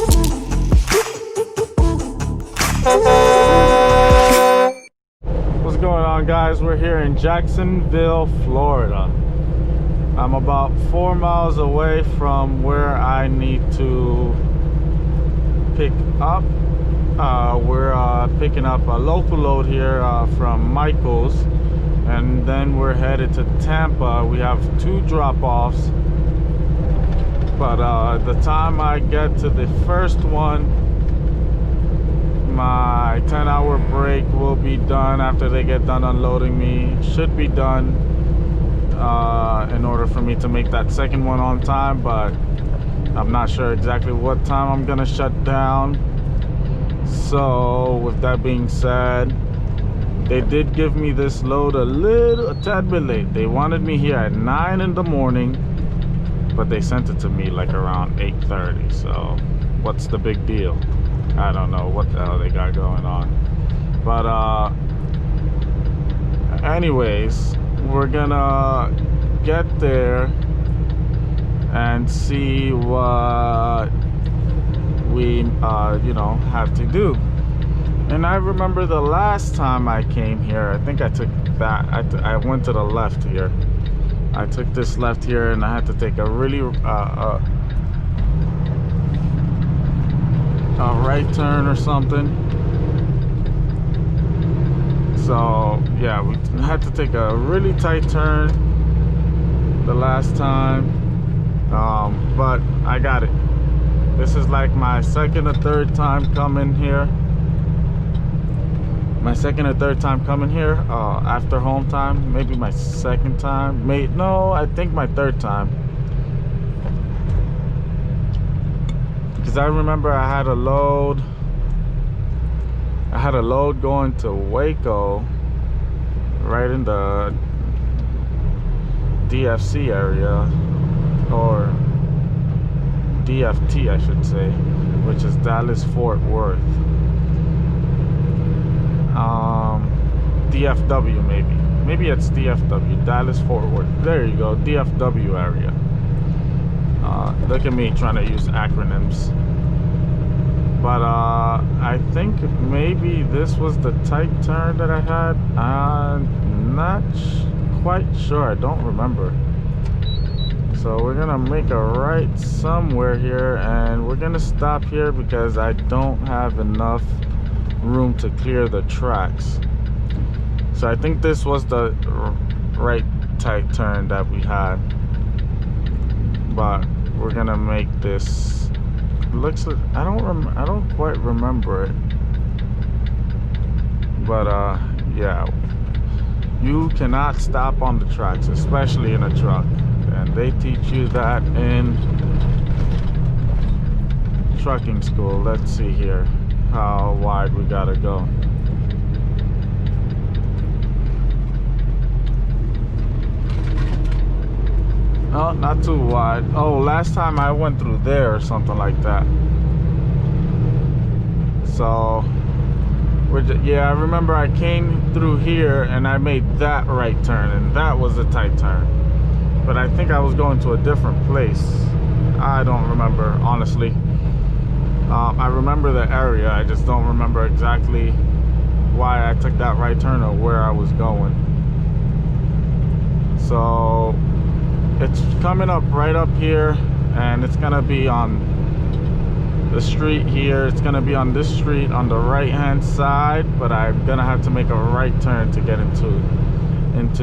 What's going on, guys? We're here in Jacksonville, Florida. I'm about 4 miles away from where I need to pick up. We're picking up a local load here from Michael's, and then we're headed to Tampa. We have 2 drop-offs, but the time I get to the first one, my 10-hour break will be done. After they get done unloading me, should be done in order for me to make that second one on time, but I'm not sure exactly what time I'm gonna shut down. So with that being said, they did give me this load a tad bit late. They wanted me here at 9 in the morning, but they sent it to me like around 8:30. So what's the big deal? I don't know what the hell they got going on. But anyways, we're gonna get there and see what we you know, have to do. And I remember the last time I came here, I think I took that, I went to the left here. I took this left here, and I had to take a really a right turn or something. So yeah, we had to take a really tight turn the last time, but I got it. This is like my second or third time coming here. My second or third time coming here after home time. Maybe my second time. No, I think my third time. Because I remember I had a load going to Waco, right in the DFC area, or DFT I should say, which is Dallas Fort Worth. DFW maybe it's DFW, Dallas Fort Worth. There you go, DFW area. Look at me trying to use acronyms. But I think maybe this was the tight turn that I had. I'm not quite sure, I don't remember. So we're gonna make a right somewhere here, and we're gonna stop here because I don't have enough room to clear the tracks. So I think this was the right tight turn that we had, but we're gonna make this. Looks like I don't quite remember it, but yeah, you cannot stop on the tracks, especially in a truck, and they teach you that in trucking school. Let's see here how wide we gotta go. Oh, not too wide. Oh, last time I went through there or something like that. So yeah, I remember I came through here and I made that right turn, and that was a tight turn, but I think I was going to a different place. I don't remember, honestly. I remember the area, I just don't remember exactly why I took that right turn or where I was going. So it's coming up right up here, and it's gonna be on the street here. It's gonna be on this street on the right hand side, but I'm gonna have to make a right turn to get into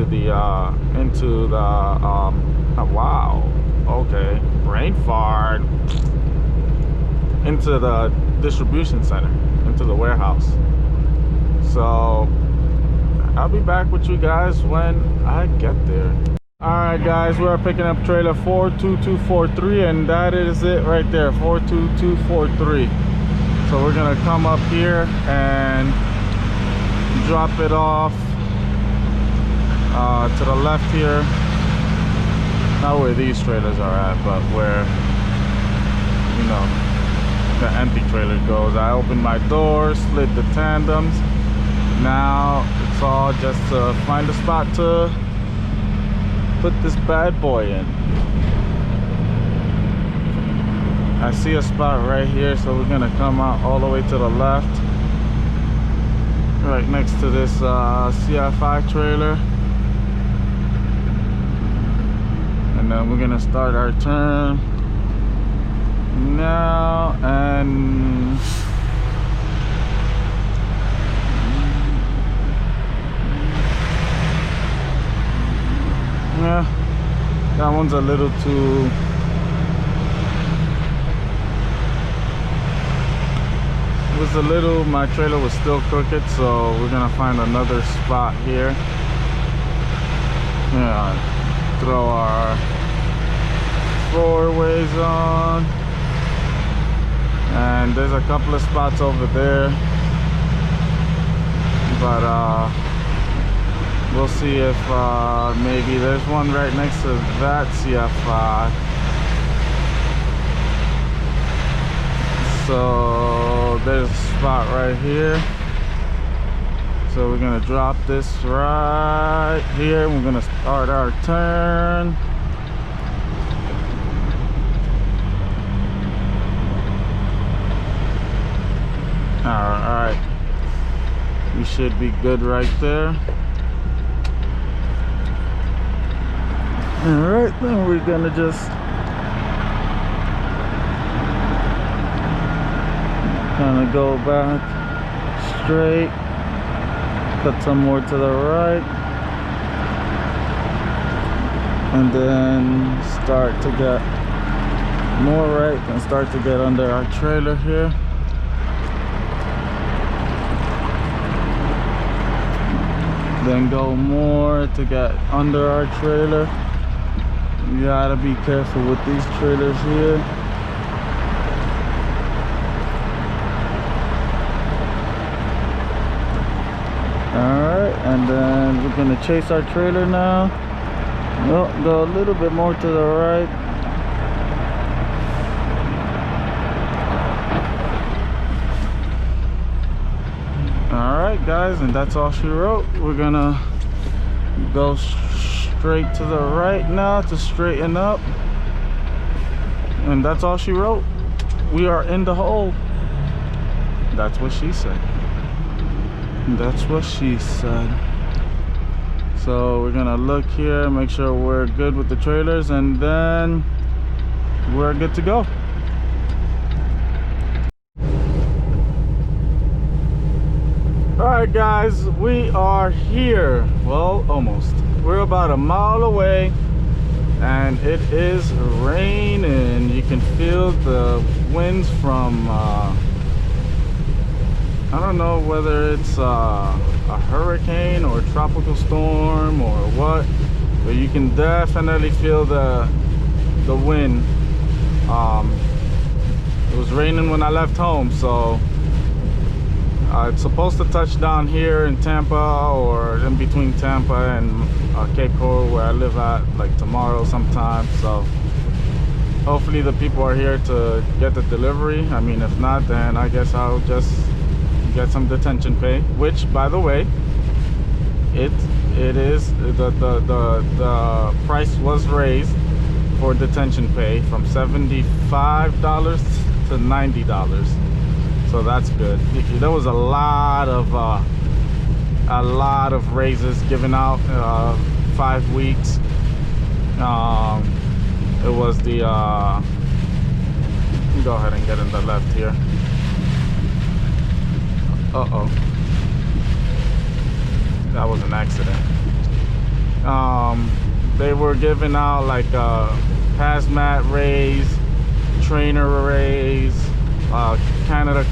the wow, okay, brain fart, into the distribution center, into the warehouse. So I'll be back with you guys when I get there. Alright guys, we're picking up trailer 42243, and that is it right there, 42243. So we're gonna come up here and drop it off to the left here. Not where these trailers are at, but where, you know, the empty trailer goes. I opened my door, slid the tandems. Now it's all just to find a spot to put this bad boy in. I see a spot right here, so we're gonna come out all the way to the left, right next to this CFI trailer, and then we're gonna start our turn now. And yeah, that one's a little too, it was a little, my trailer was still crooked, so we're gonna find another spot here. Yeah, throw our four-ways on, and there's a couple of spots over there, but we'll see if maybe there's one right next to that CFI. So there's a spot right here. So we're gonna drop this right here. We're gonna start our turn. All right, we should be good right there. All right, then we're gonna just kind of go back straight, cut some more to the right, and then start to get more right and start to get under our trailer here. Then go more to get under our trailer. You gotta be careful with these trailers here. Alright, and then we're gonna chase our trailer now. Oh, go a little bit more to the right. Alright guys, and that's all she wrote. We're gonna go straight to the right now to straighten up, and that's all she wrote. We are in the hole. That's what she said. That's what she said. So we're gonna look here, make sure we're good with the trailers, and then we're good to go. Alright guys, we are here. Well, almost. We're about a mile away, and it is raining. You can feel the winds from I don't know whether it's a hurricane or a tropical storm or what, but you can definitely feel the wind. It was raining when I left home, so it's supposed to touch down here in Tampa, or in between Tampa and Cape Coral, where I live at, like tomorrow sometime. So hopefully the people are here to get the delivery. I mean, if not, then I guess I'll just get some detention pay, which, by the way, it is the price was raised for detention pay from $75 to $90. So that's good. There was a lot of raises given out, 5 weeks. It was the go ahead and get in the left here. Uh-oh, that was an accident. They were giving out like a hazmat raise, trainer raise, Canada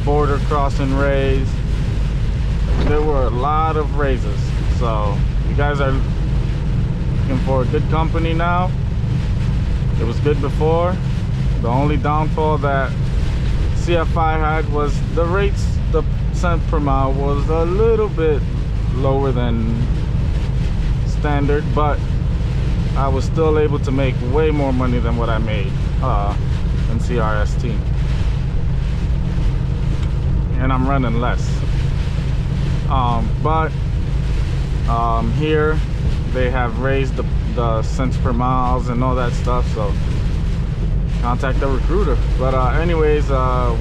border crossing raise. There were a lot of raises, so you guys are looking for a good company now. It was good before. The only downfall that CFI had was the rates. The cent per mile was a little bit lower than standard, but I was still able to make way more money than what I made in CRST, and I'm running less. But here they have raised the cents per miles and all that stuff, so contact the recruiter. But anyways,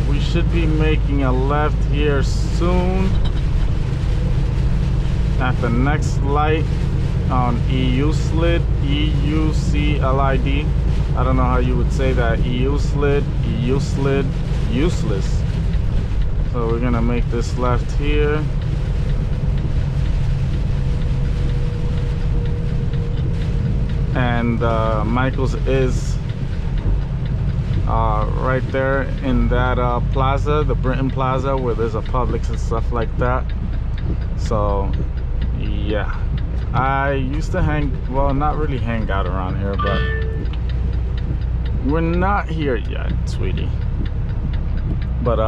we should be making a left here soon at the next light on EUCLID, EUCLID. I don't know how you would say that. EUCLID, useless. So we're gonna make this left here. And Michael's is right there in that plaza, the Britton Plaza, where there's a Publix and stuff like that. So yeah, I used to well, not really hang out around here, but we're not here yet, sweetie. But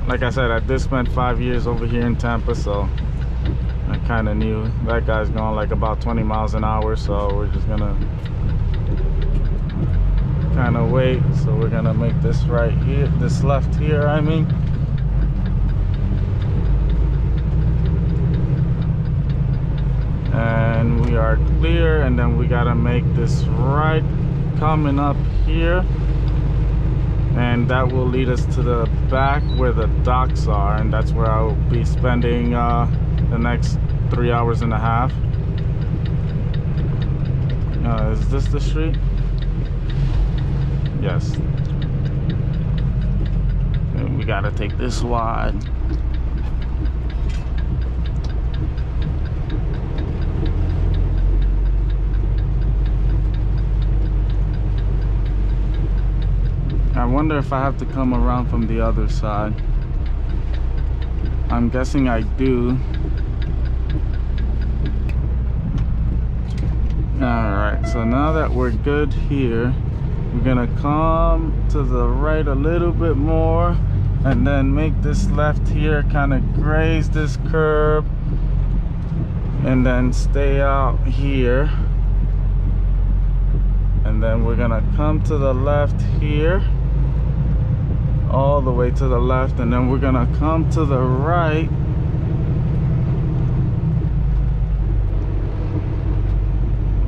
like I said, I did spend 5 years over here in Tampa, so I kind of knew that guy's going like about 20 miles an hour, so we're just gonna kind of wait. So we're gonna make this right here, this left here, I mean. And we are clear, and then we gotta make this right coming up here, and that will lead us to the back where the docks are, and that's where I will be spending the next 3 hours and a half. Is this the street? Yes. And we gotta take this wide. I wonder if I have to come around from the other side. I'm guessing I do. Alright, so now that we're good here, we're gonna come to the right a little bit more and then make this left here, kind of graze this curb, and then stay out here. And then we're gonna come to the left here, all the way to the left, and then we're gonna come to the right.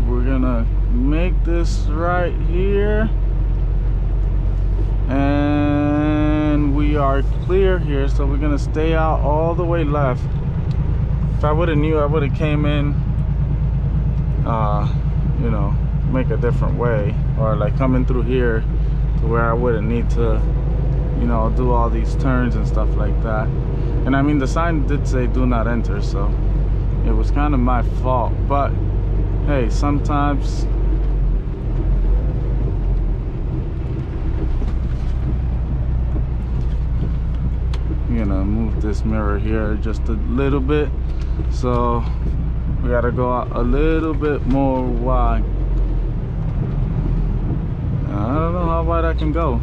We're gonna make this right here, and we are clear here, so we're gonna stay out all the way left. If I would have knew, I would have came in you know, make a different way, or like coming through here to where I wouldn't need to, you know, do all these turns and stuff like that. And I mean, the sign did say do not enter, so it was kind of my fault. But hey, sometimes I'm gonna move this mirror here just a little bit, so we gotta go out a little bit more wide. I don't know how wide I can go.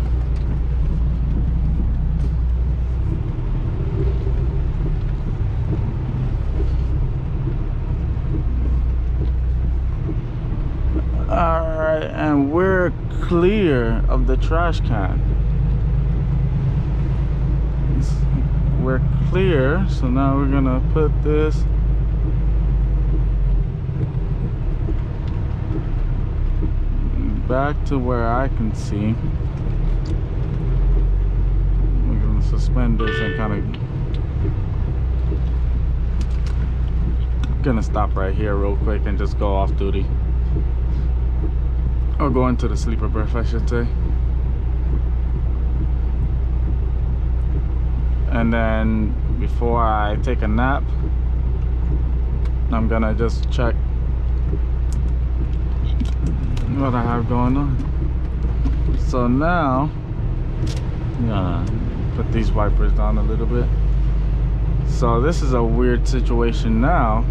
Alright, and we're clear of the trash can. We're clear, so now we're gonna put this back to where I can see. We're gonna suspend this and kind of gonna stop right here real quick and just go off duty, or go into the sleeper berth, I should say. And then before I take a nap, I'm gonna just check what I have going on. So now I'm gonna put these wipers down a little bit. So this is a weird situation now.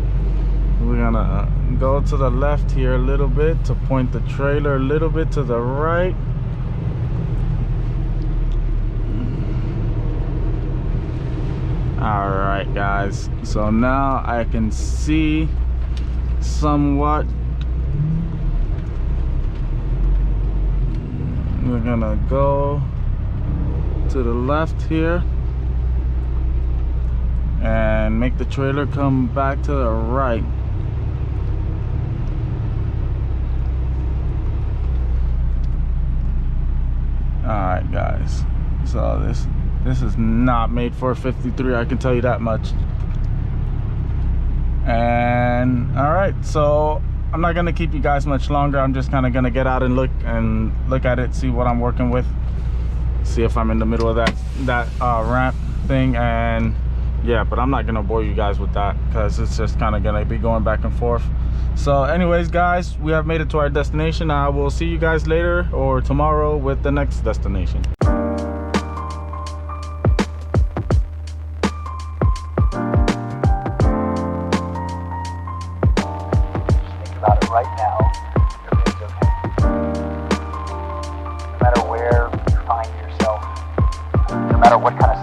We're gonna go to the left here a little bit to point the trailer a little bit to the right. Alright guys, so now I can see somewhat. We're gonna go to the left here and make the trailer come back to the right. right, guys. So this is not made for 53. I can tell you that much. And all right, so I'm not gonna keep you guys much longer. I'm just kind of gonna get out and look at it, see what I'm working with, see if I'm in the middle of that ramp thing. And yeah, but I'm not gonna bore you guys with that because it's just kind of gonna be going back and forth. So anyways, guys, we have made it to our destination. I will see you guys later or tomorrow with the next destination. About it right now, everything's okay. No matter where you find yourself, no matter what kind of